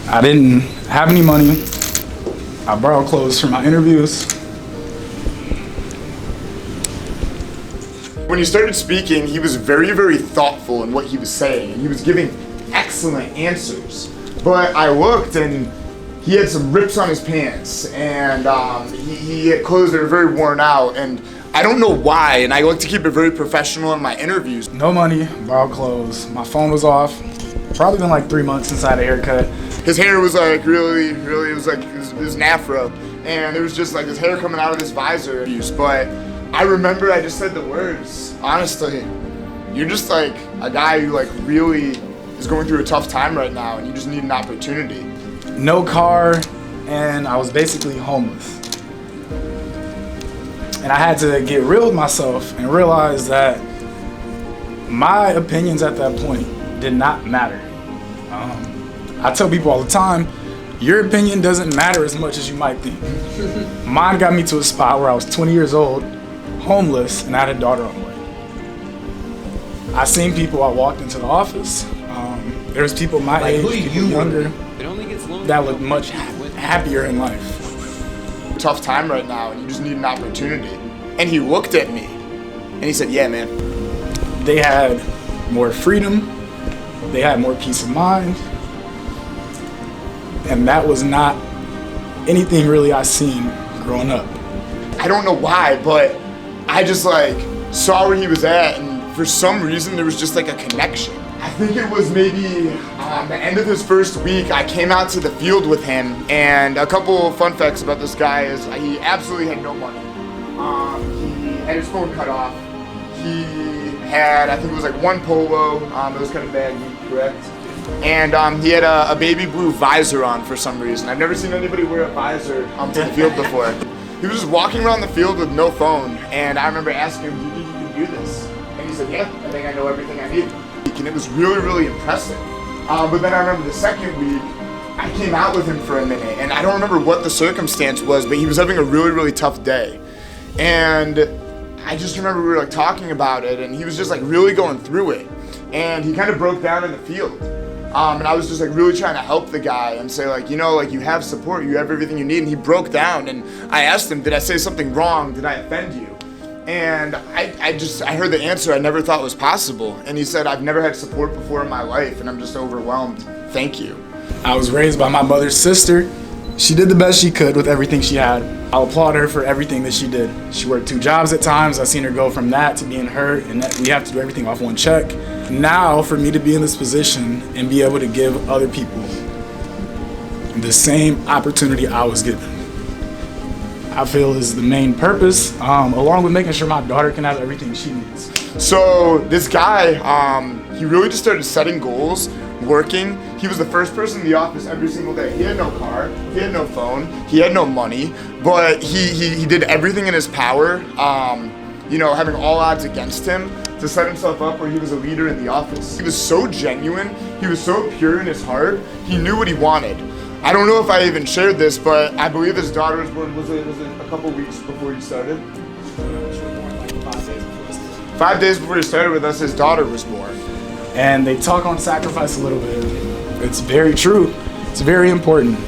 I didn't have any money. I borrowed clothes for my interviews. When he started speaking, he was very, very thoughtful in what he was saying, and he was giving excellent answers. But I looked, and he had some rips on his pants, and he had clothes that were very worn out, and I don't know why, and I like to keep it very professional in my interviews. No money, borrowed clothes. My phone was off. Probably been like 3 months since I had a haircut. His hair was like really, it was an afro, and there was just like his hair coming out of his visor. But I remember I just said the words, honestly, you're just like a guy who like really is going through a tough time right now, and you just need an opportunity. No car, and I was basically homeless. And I had to get real with myself and realize that my opinions at that point did not matter. I tell people all the time, your opinion doesn't matter as much as you might think. Mine got me to a spot where I was 20 years old, homeless, and I had a daughter on the way. I seen people, I walked into the office, there was people my age, people younger, that looked much happier in life. Tough time right now, and you just need an opportunity. And he looked at me, and he said, yeah, man. They had more freedom, they had more peace of mind, and that was not anything really I seen growing up. I don't know why, but I just like saw where he was at, and for some reason there was just like a connection. I think it was maybe the end of his first week, I came out to the field with him, and a couple fun facts about this guy is he absolutely had no money. He had his phone cut off. He had, I think it was like one polo, it was kind of baggy, correct? And he had a baby blue visor on for some reason. I've never seen anybody wear a visor to the field before. He was just walking around the field with no phone, and I remember asking him, do you think you can do this? And he said, yeah, I think I know everything I need. And it was really, really impressive. But then I remember the second week, I came out with him for a minute, and I don't remember what the circumstance was, but he was having a really, really tough day. And I just remember we were like talking about it, and he was just like really going through it. And he kind of broke down in the field. And I was just like really trying to help the guy and say like, you know, like you have support, you have everything you need. And he broke down, and I asked him, did I say something wrong? Did I offend you? And I heard the answer I never thought was possible. And he said, I've never had support before in my life, and I'm just overwhelmed. Thank you. I was raised by my mother's sister. She did the best she could with everything she had. I'll applaud her for everything that she did. She worked 2 jobs at times. I've seen her go from that to being her, and that we have to do everything off one check. Now, for me to be in this position and be able to give other people the same opportunity I was given, I feel is the main purpose, along with making sure my daughter can have everything she needs. So this guy, he really just started setting goals, working. He was the first person in the office every single day. He had no car, he had no phone, he had no money, but he did everything in his power, you know, having all odds against him to set himself up where he was a leader in the office. He was so genuine, he was so pure in his heart, he knew what he wanted. I don't know if I even shared this, but I believe his daughter was born, was it a couple weeks before he started? She was born like 5 days before this. 5 days before he started with us, his daughter was born. And they talk on sacrifice a little bit. It's very true. It's very important.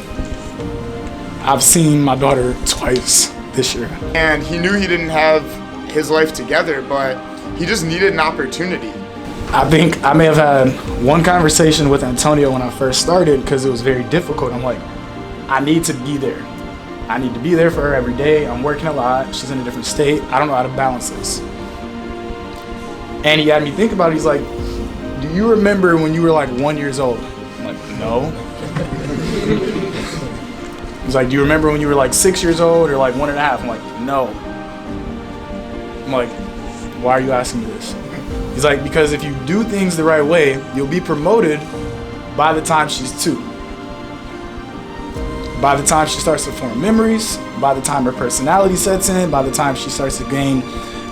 I've seen my daughter twice this year. And he knew he didn't have his life together, but he just needed an opportunity. I think I may have had one conversation with Antonio when I first started because it was very difficult. I'm like, I need to be there. I need to be there for her every day. I'm working a lot. She's in a different state. I don't know how to balance this. And he had me think about it. He's like, do you remember when you were like 1 year old? I'm like, no. He's like, do you remember when you were like 6 years old or like 1.5? I'm like, no. I'm like, why are you asking me this? He's like, because if you do things the right way, you'll be promoted by the time she's 2. By the time she starts to form memories, by the time her personality sets in, by the time she starts to gain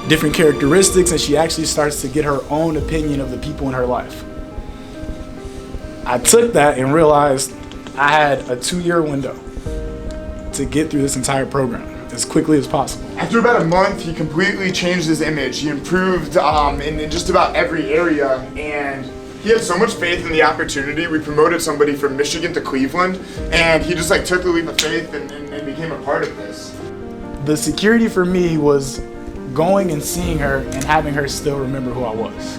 different characteristics and she actually starts to get her own opinion of the people in her life. I took that and realized I had a 2-year window to get through this entire program as quickly as possible. After about a month, he completely changed his image. He improved in just about every area, and he had so much faith in the opportunity. We promoted somebody from Michigan to Cleveland, and he just like took the leap of faith and became a part of this. The security for me was going and seeing her and having her still remember who I was.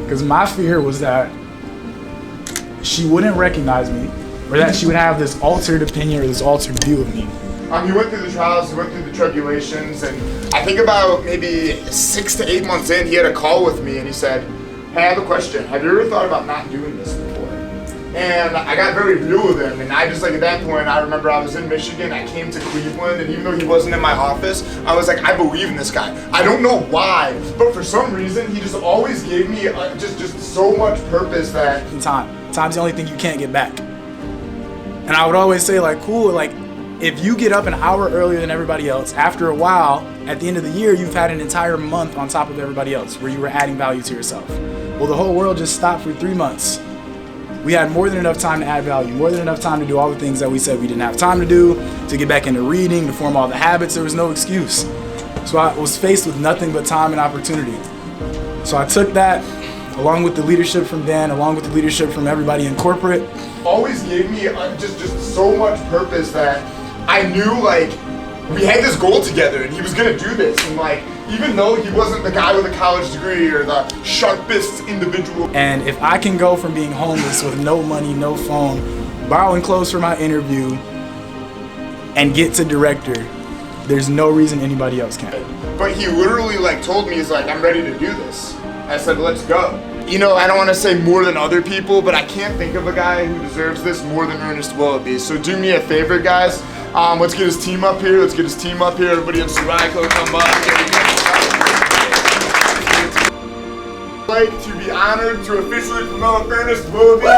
Because my fear was that she wouldn't recognize me, or that she would have this altered opinion or this altered view of me. He went through the trials, he went through the tribulations, and I think about maybe 6 to 8 months in, he had a call with me and he said, "Hey, I have a question. Have you ever thought about not doing this before?" And I got very real with him, and I just like at that point, I remember I was in Michigan, I came to Cleveland, and even though he wasn't in my office, I was like, I believe in this guy. I don't know why, but for some reason, he just always gave me just so much purpose that... Time's the only thing you can't get back. And I would always say like, cool, like, if you get up an hour earlier than everybody else, after a while, at the end of the year, you've had an entire month on top of everybody else where you were adding value to yourself. Well, the whole world just stopped for 3 months. We had more than enough time to add value, more than enough time to do all the things that we said we didn't have time to do, to get back into reading, to form all the habits. There was no excuse. So I was faced with nothing but time and opportunity. So I took that, along with the leadership from Dan, along with the leadership from everybody in corporate. Always gave me just so much purpose that I knew like we had this goal together and he was gonna do this, and like even though he wasn't the guy with a college degree or the sharpest individual. And if I can go from being homeless with no money, no phone, borrowing clothes for my interview, and get to director, there's no reason anybody else can. But he literally like told me, he's like, I'm ready to do this. I said, let's go. You know, I don't want to say more than other people, but I can't think of a guy who deserves this more than Earnest Willoughby. So do me a favor, guys. Let's get his team up here. Everybody at Saraico, come up. I'd like to be honored to officially promote Earnest Willoughby.